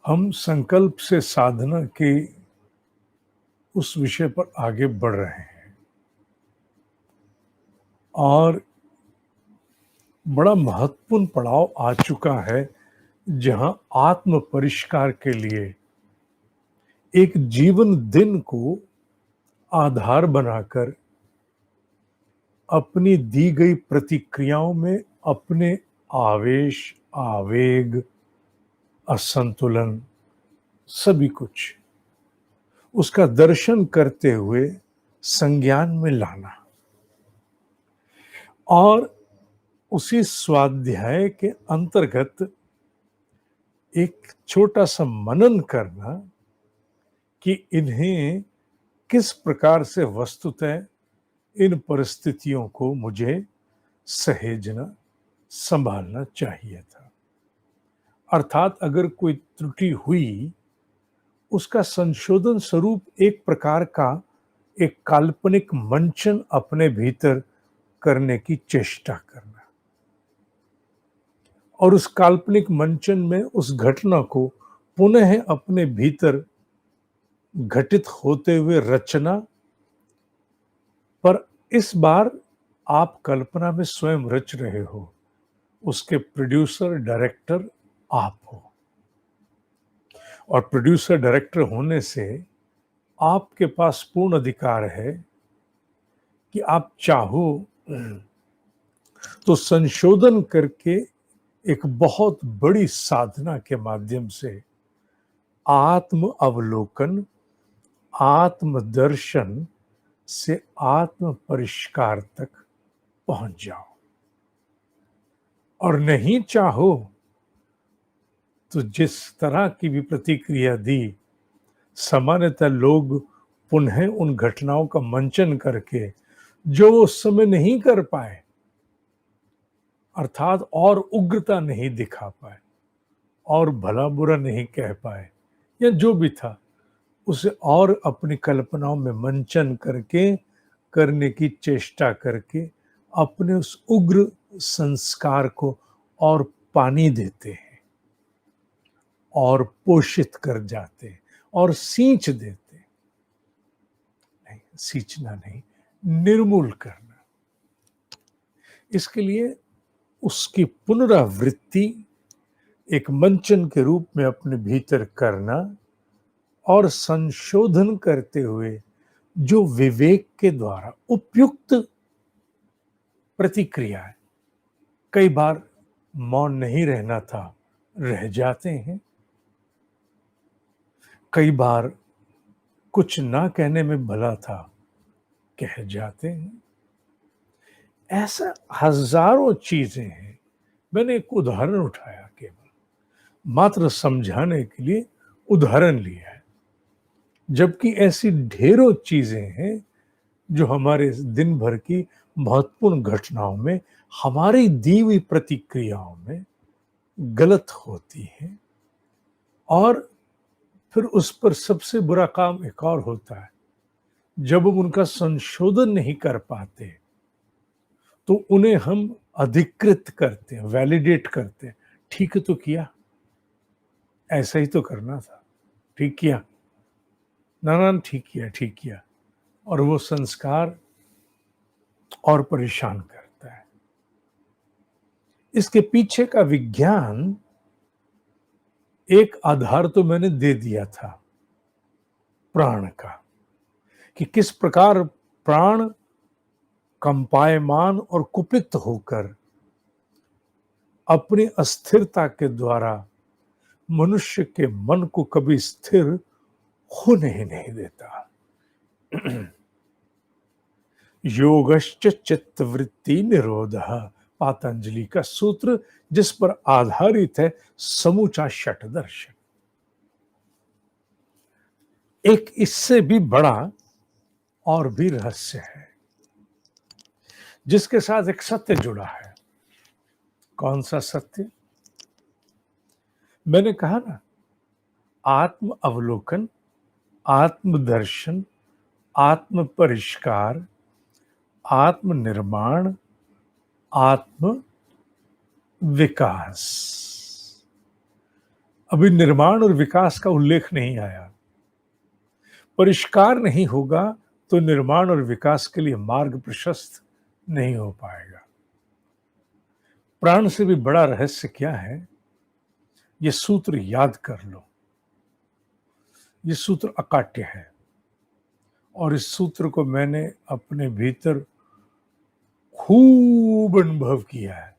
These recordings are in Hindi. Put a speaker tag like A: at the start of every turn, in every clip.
A: हम संकल्प से साधना के उस विषय पर आगे बढ़ रहे हैं और बड़ा महत्वपूर्ण पड़ाव आ चुका है जहां आत्म परिष्कार के लिए एक जीवन दिन को आधार बनाकर अपनी दी गई प्रतिक्रियाओं में अपने आवेश, आवेग, असंतुलन सभी कुछ उसका दर्शन करते हुए संज्ञान में लाना और उसी स्वाध्याय के अंतर्गत एक छोटा सा मनन करना कि इन्हें किस प्रकार से वस्तुतः इन परिस्थितियों को मुझे सहेजना, संभालना चाहिए था। अर्थात अगर कोई त्रुटि हुई, उसका संशोधन स्वरूप एक प्रकार का एक काल्पनिक मंचन अपने भीतर करने की चेष्टा करना और उस काल्पनिक मंचन में उस घटना को पुनः अपने भीतर घटित होते हुए रचना, पर इस बार आप कल्पना में स्वयं रच रहे हो, उसके प्रोड्यूसर डायरेक्टर आप हो और प्रोड्यूसर डायरेक्टर होने से आपके पास पूर्ण अधिकार है कि आप चाहो तो संशोधन करके एक बहुत बड़ी साधना के माध्यम से आत्म अवलोकन, आत्मदर्शन से आत्म परिष्कार तक पहुंच जाओ और नहीं चाहो तो जिस तरह की भी प्रतिक्रिया दी, सामान्यतः लोग पुनः उन घटनाओं का मंचन करके जो वो उस समय नहीं कर पाए, अर्थात और उग्रता नहीं दिखा पाए और भला बुरा नहीं कह पाए या जो भी था, उसे और अपनी कल्पनाओं में मंचन करके करने की चेष्टा करके अपने उस उग्र संस्कार को और पानी देते हैं और पोषित कर जाते हैं और सींच देते हैं। नहीं, सींचना नहीं, निर्मूल करना। इसके लिए उसकी पुनरावृत्ति एक मंचन के रूप में अपने भीतर करना और संशोधन करते हुए जो विवेक के द्वारा उपयुक्त प्रतिक्रिया है, कई बार मौन नहीं रहना था, रह जाते हैं, कई बार कुछ ना कहने में भला था, कह जाते हैं। ऐसा हजारों चीजें हैं। मैंने एक उदाहरण उठाया, केवल मात्र समझाने के लिए उदाहरण लिया है, जबकि ऐसी ढेरों चीजें हैं जो हमारे दिन भर की महत्वपूर्ण घटनाओं में, हमारी दी हुई प्रतिक्रियाओं में गलत होती हैं और फिर उस पर सबसे बुरा काम एक और होता है, जब हम उनका संशोधन नहीं कर पाते तो उन्हें हम अधिकृत करते हैं, वैलिडेट करते हैं। ठीक तो किया, ऐसा ही तो करना था, ठीक किया, ना ना ठीक किया, ठीक किया, और वो संस्कार और परेशान करता है। इसके पीछे का विज्ञान एक आधार तो मैंने दे दिया था प्राण का, कि किस प्रकार प्राण कंपायमान और कुपित होकर अपनी अस्थिरता के द्वारा मनुष्य के मन को कभी स्थिर होने ही नहीं देता। योगश्च चित्तवृत्ति निरोधः, पातंजलि का सूत्र, जिस पर आधारित है समूचा षट दर्शन। एक इससे भी बड़ा और भी रहस्य है जिसके साथ एक सत्य जुड़ा है। कौन सा सत्य? मैंने कहा ना, आत्म अवलोकन, आत्मदर्शन, आत्म परिष्कार, आत्म निर्माण, आत्म विकास। अभी निर्माण और विकास का उल्लेख नहीं आया। परिष्कार नहीं होगा तो निर्माण और विकास के लिए मार्ग प्रशस्त नहीं हो पाएगा। प्राण से भी बड़ा रहस्य क्या है, ये सूत्र याद कर लो। ये सूत्र अकाट्य है और इस सूत्र को मैंने अपने भीतर खूब अनुभव किया है,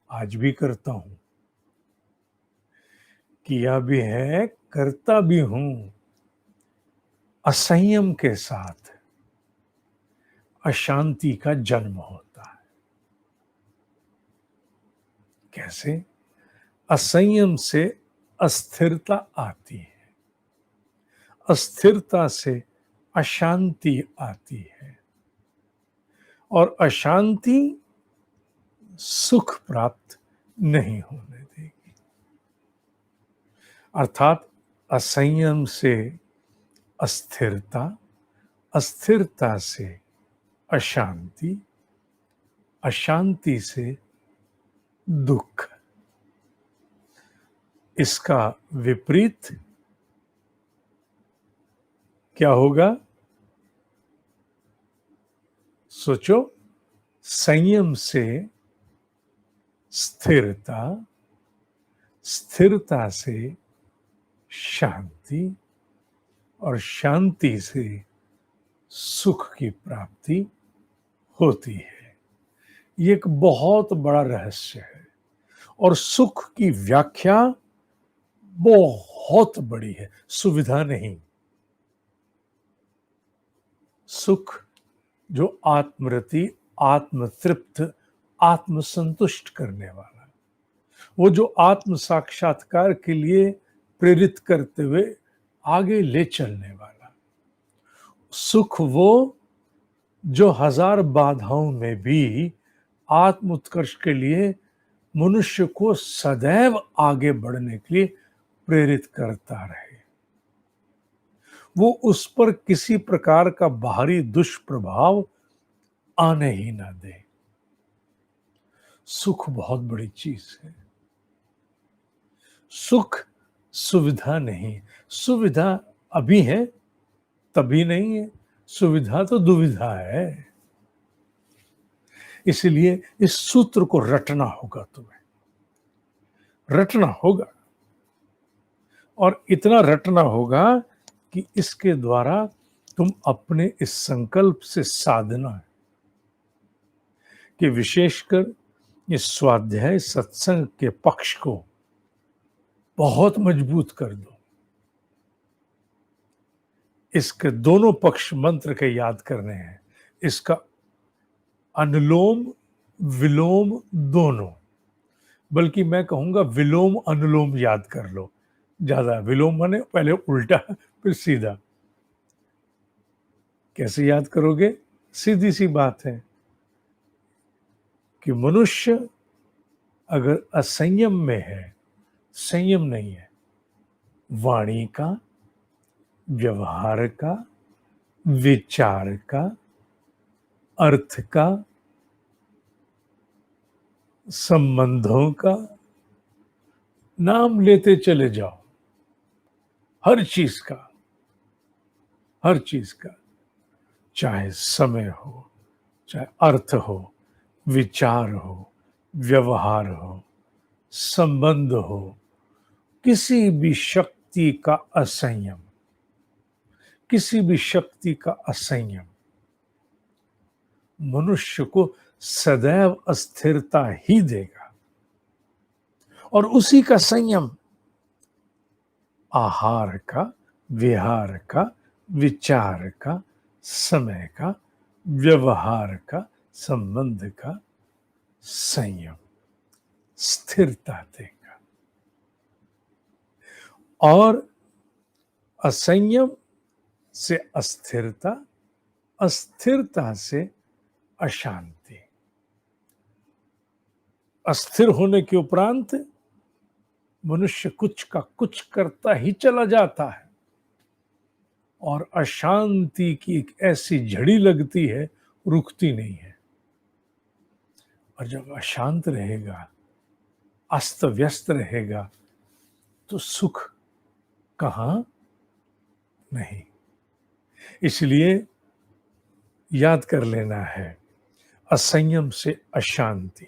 A: आज भी करता हूं, किया भी है, करता भी हूं। असंयम के साथ अशांति का जन्म होता है। कैसे? असंयम से अस्थिरता आती है, अस्थिरता से अशांति आती है और अशांति सुख प्राप्त नहीं होने देगी। अर्थात असंयम से अस्थिरता, अस्थिरता से अशांति, अशांति से दुख। इसका विपरीत क्या होगा? सोचो, संयम से स्थिरता, स्थिरता से शांति और शांति से सुख की प्राप्ति होती है। ये एक बहुत बड़ा रहस्य है और सुख की व्याख्या बहुत बड़ी है, सुविधा नहीं। सुख जो आत्मरति, आत्मतृप्त, आत्मसंतुष्ट करने वाला, वो जो आत्म साक्षात्कार के लिए प्रेरित करते हुए आगे ले चलने वाला सुख, वो जो हजार बाधाओं में भी आत्म उत्कर्ष के लिए मनुष्य को सदैव आगे बढ़ने के लिए प्रेरित करता रहे, वो उस पर किसी प्रकार का बाहरी दुष्प्रभाव आने ही ना दे। सुख बहुत बड़ी चीज है। सुख सुविधा नहीं, सुविधा अभी है तभी नहीं है, सुविधा तो दुविधा है। इसलिए इस सूत्र को रटना होगा, तुम्हें रटना होगा और इतना रटना होगा कि इसके द्वारा तुम अपने इस संकल्प से साधना है कि विशेषकर इस स्वाध्याय सत्संग के पक्ष को बहुत मजबूत कर दो। इसके दोनों पक्ष मंत्र के याद करने हैं, इसका अनुलोम विलोम दोनों, बल्कि मैं कहूंगा विलोम अनुलोम याद कर लो। ज्यादा विलोम माने पहले उल्टा फिर सीधा। कैसे याद करोगे? सीधी सी बात है कि मनुष्य अगर असंयम में है, संयम नहीं है, वाणी का, व्यवहार का, विचार का, अर्थ का, संबंधों का, नाम लेते चले जाओ, हर चीज का, हर चीज का, चाहे समय हो, चाहे अर्थ हो, विचार हो, व्यवहार हो, संबंध हो, किसी भी शक्ति का असंयम, किसी भी शक्ति का असंयम मनुष्य को सदैव अस्थिरता ही देगा। और उसी का संयम आहार का, विहार का, विचार का, समय का, व्यवहार का, संबंध का संयम, स्थिरता देगा। और असंयम से अस्थिरता, अस्थिरता से अशांति, अस्थिर होने के उपरांत मनुष्य कुछ का कुछ करता ही चला जाता है और अशांति की एक ऐसी झड़ी लगती है, रुकती नहीं है। और जब अशांत रहेगा, अस्त व्यस्त रहेगा, तो सुख कहाँ नहीं। इसलिए याद कर लेना है, असंयम से अशांति,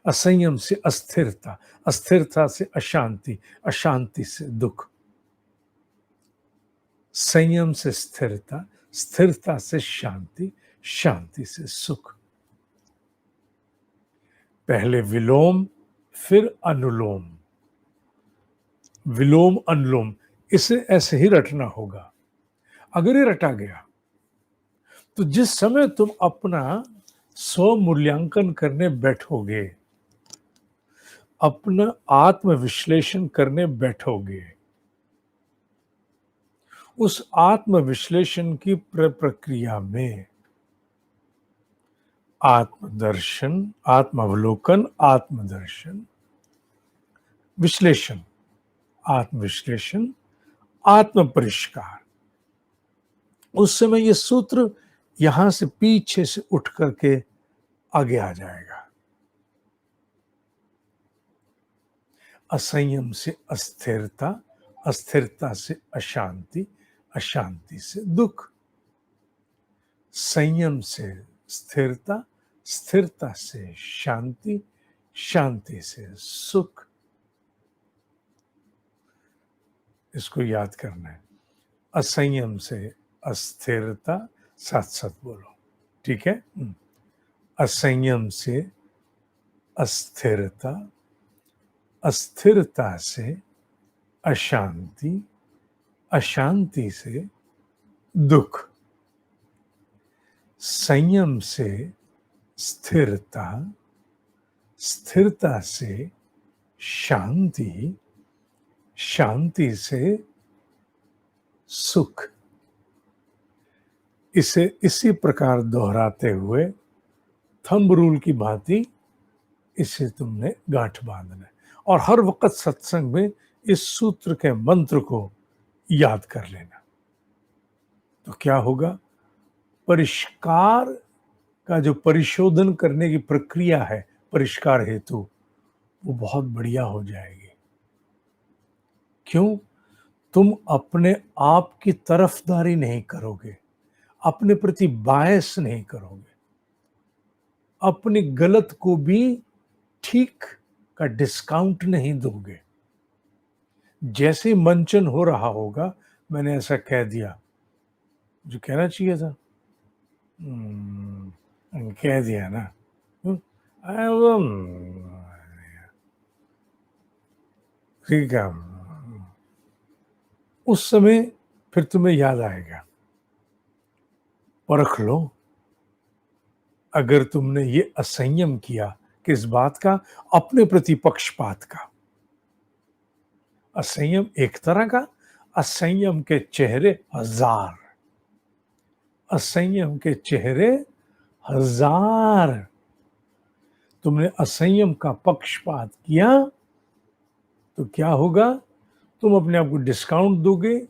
A: असंयम से अस्थिरता, अस्थिरता से अशांति, अशांति से दुख, संयम से स्थिरता, स्थिरता से शांति, शांति से सुख। पहले विलोम फिर अनुलोम, विलोम अनुलोम, इसे ऐसे ही रटना होगा। अगर ये रटा गया तो जिस समय तुम अपना स्व मूल्यांकन करने बैठोगे, अपना आत्म विश्लेषण करने बैठोगे, उस आत्म विश्लेषण की प्रक्रिया में आत्मदर्शन, आत्मावलोकन, आत्मदर्शन, विश्लेषण, आत्मविश्लेषण, आत्म परिष्कार, उस समय ये सूत्र यहां से पीछे से उठ करके आगे आ जाएगा। असंयम से अस्थिरता, अस्थिरता से अशांति, अशांति से दुख, संयम से स्थिरता, स्थिरता से शांति, शांति से सुख। इसको याद करना है। असंयम से अस्थिरता, साथ साथ बोलो, ठीक है? असंयम से अस्थिरता, अस्थिरता से अशांति, अशांति से दुख, संयम से स्थिरता, स्थिरता से शांति, शांति से सुख। इसे इसी प्रकार दोहराते हुए थंब रूल की भांति इसे तुमने गांठ बांधना है और हर वक्त सत्संग में इस सूत्र के मंत्र को याद कर लेना। तो क्या होगा? परिष्कार का जो परिशोधन करने की प्रक्रिया है परिष्कार हेतु, वो बहुत बढ़िया हो जाएगी। क्यों? तुम अपने आप की तरफदारी नहीं करोगे, अपने प्रति बायस नहीं करोगे, अपनी गलत को भी ठीक का डिस्काउंट नहीं दोगे। जैसे मंचन हो रहा होगा, मैंने ऐसा कह दिया जो कहना चाहिए था, कह दिया ना, ठीक है, उस समय फिर तुम्हें याद आएगा। परख लो, अगर तुमने ये असंयम किया, किस बात का? अपने प्रति पक्षपात का। असंयम एक तरह का, असंयम के चेहरे हजार, असंयम के चेहरे हजार। तुमने असंयम का पक्षपात किया तो क्या होगा? तुम अपने आप को डिस्काउंट दोगे,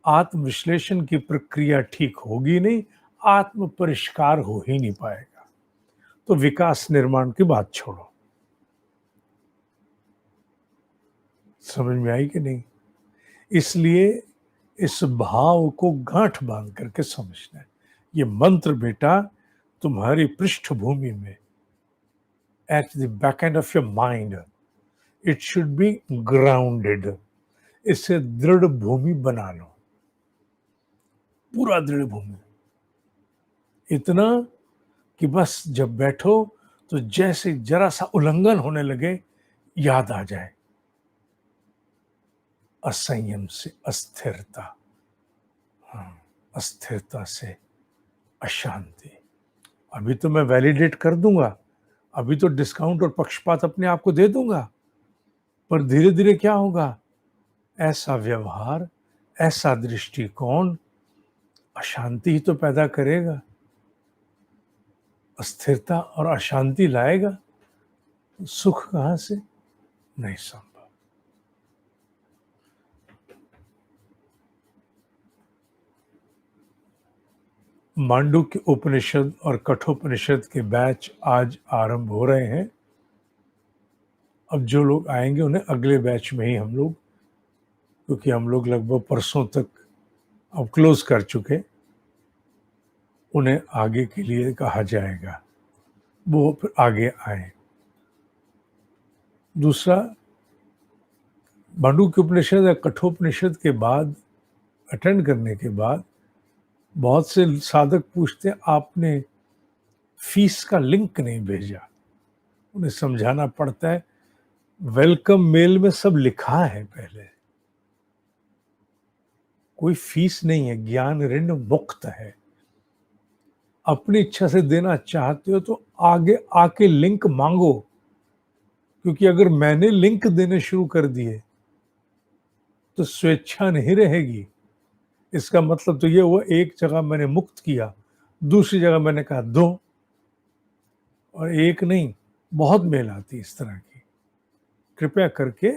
A: आत्मविश्लेषण की प्रक्रिया ठीक होगी नहीं, आत्म परिष्कार हो ही नहीं पाएगा। तो विकास निर्माण की बात छोड़ो। समझ में आई कि नहीं? इसलिए इस भाव को गांठ बांध करके समझना है। ये मंत्र बेटा तुम्हारी पृष्ठभूमि में, at the back end of your mind, it should be grounded. इसे दृढ़ भूमि बना लो, पूरा दृढ़ भूमि, इतना कि बस जब बैठो तो जैसे जरा सा उल्लंघन होने लगे याद आ जाए, असंयम से अस्थिरता, अस्थिरता से अशांति। अभी तो मैं वैलिडेट कर दूंगा, अभी तो डिस्काउंट और पक्षपात अपने आप को दे दूंगा, पर धीरे धीरे क्या होगा? ऐसा व्यवहार, ऐसा दृष्टिकोण अशांति ही तो पैदा करेगा, अस्थिरता और अशांति लाएगा। सुख कहां से? नहीं संभव। मांडुक्य उपनिषद और कठोपनिषद के बैच आज आरंभ हो रहे हैं। अब जो लोग आएंगे उन्हें अगले बैच में ही हम लोग, क्योंकि हम लोग लगभग परसों तक अब क्लोज कर चुके, उन्हें आगे के लिए कहा जाएगा, वो फिर आगे आए। दूसरा, मांडूक्य उपनिषद या कठोपनिषद के बाद, अटेंड करने के बाद, बहुत से साधक पूछते हैं आपने फीस का लिंक नहीं भेजा। उन्हें समझाना पड़ता है, वेलकम मेल में सब लिखा है पहले, कोई फीस नहीं है, ज्ञान ऋण मुक्त है। अपनी इच्छा से देना चाहते हो तो आगे आके लिंक मांगो, क्योंकि अगर मैंने लिंक देने शुरू कर दिए तो स्वेच्छा नहीं रहेगी। इसका मतलब तो ये हुआ, एक जगह मैंने मुक्त किया, दूसरी जगह मैंने कहा दो, और एक नहीं, बहुत मेल आती इस तरह की। कृपया करके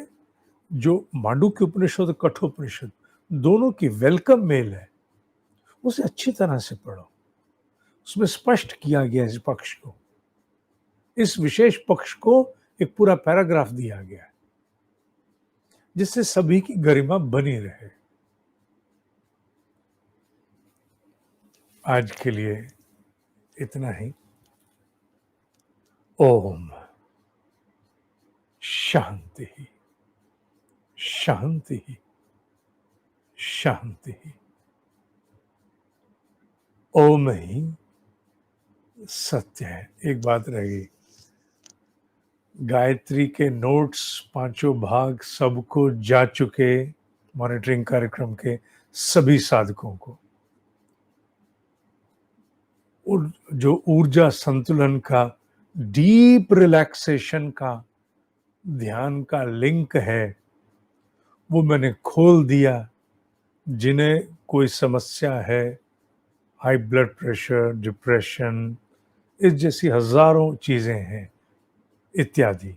A: जो मांडूक्य उपनिषद और कठोपनिषद दोनों की वेलकम मेल है, उसे अच्छी तरह से पढ़ो। उसमें स्पष्ट किया गया इस पक्ष को, इस विशेष पक्ष को एक पूरा पैराग्राफ दिया गया है, जिससे सभी की गरिमा बनी रहे। आज के लिए इतना ही। ओम शांति शांति शांति। ओम ही सत्य है। एक बात रह गई, गायत्री के नोट्स पांचों भाग सबको जा चुके, मॉनिटरिंग कार्यक्रम के सभी साधकों को। और जो ऊर्जा संतुलन का, डीप रिलैक्सेशन का, ध्यान का लिंक है, वो मैंने खोल दिया। जिन्हें कोई समस्या है, हाई ब्लड प्रेशर, डिप्रेशन, इस जैसी हजारों चीजें हैं इत्यादि,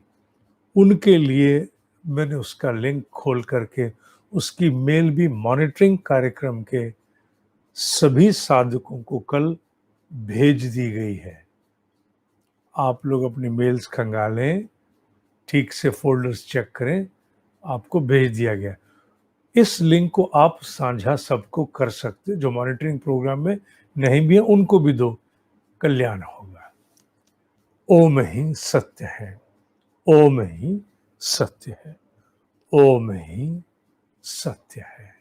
A: उनके लिए मैंने उसका लिंक खोल करके उसकी मेल भी मॉनिटरिंग कार्यक्रम के सभी साधकों को कल भेज दी गई है। आप लोग अपनी मेल्स खंगालें, ठीक से फोल्डर्स चेक करें, आपको भेज दिया गया। इस लिंक को आप साझा सबको कर सकते, जो मॉनिटरिंग प्रोग्राम में नहीं भी है उनको भी दो, कल्याण होगा। ओम ही सत्य है, ओम ही सत्य है, ओम ही सत्य है।